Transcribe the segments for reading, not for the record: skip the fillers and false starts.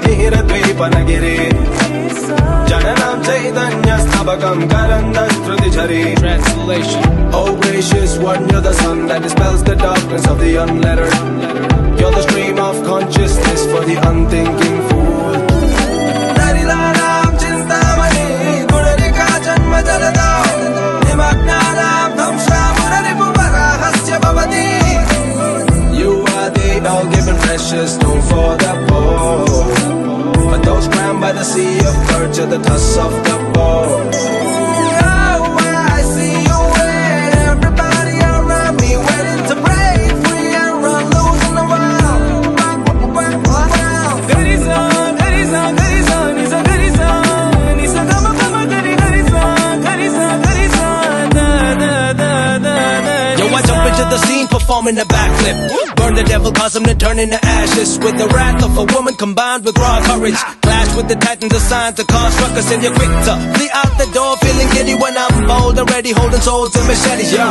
मिहिरद्वीपनगिरे जननां चैतन्यस्तबकं करन्दश्रुतिझरे. Translation. Oh gracious one, you're the sun that dispels the darkness of the unlettered. You're the stream of consciousness for the unthinking fool. Darilaram chintamani gurarika janma jalada nimagnaram dhamshamuraripuparahasya bhavati. You are the all-given precious stone for the poor, but those crowned by the sea of birds at the toss of the bow. Oh, I see you and everybody around me waiting to break free and run loose in the wild. Goody song, goody song, goody song, he's a goody song, he's a come goody goody song, goody song, goody song, da da da da da. Yo, I jump into the scene, performing a backflip. Burn the devil, cause him to turn into ashes. With the wrath of a woman combined with raw courage. Clash with the titans assigned to cause ruckus, and you're quick to flee out the door, feeling giddy when I'm bold and ready, holding swords and machetes, yo.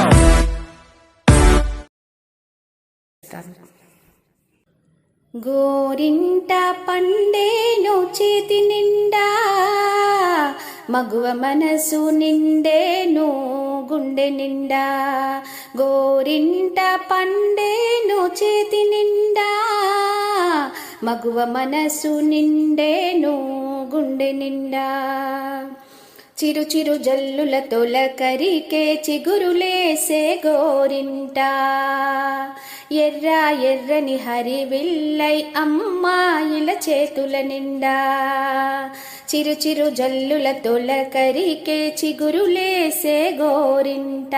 గోరింట పండేను చేతి నిండా మగువ మనసు నిండేను గుండె నిండా. గోరింట పండేను చేతి నిండా మగువ మనసు నిండేను గుండె నిండా. చిరు చిరు జల్లుల తొలకరికే చిగురులేసే గోరింట ఎర్ర ఎర్రని హరివిల్లై అమ్మాయిల చేతుల నిండా. చిరు చిరు జల్లుల తొలకరికే చిగురులేసే గోరింట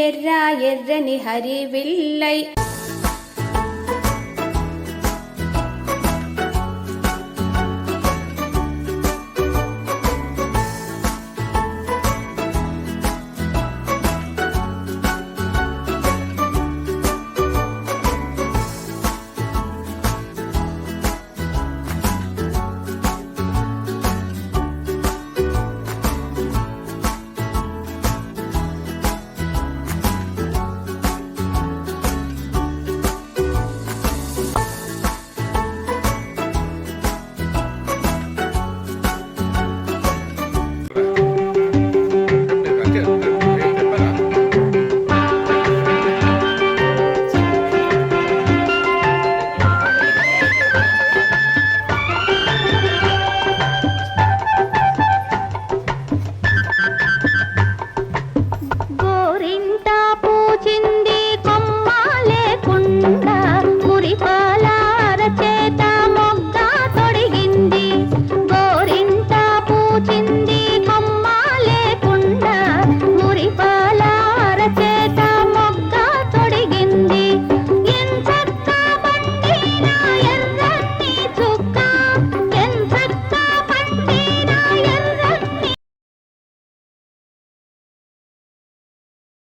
ఎర్ర ఎర్రని హరివిల్లై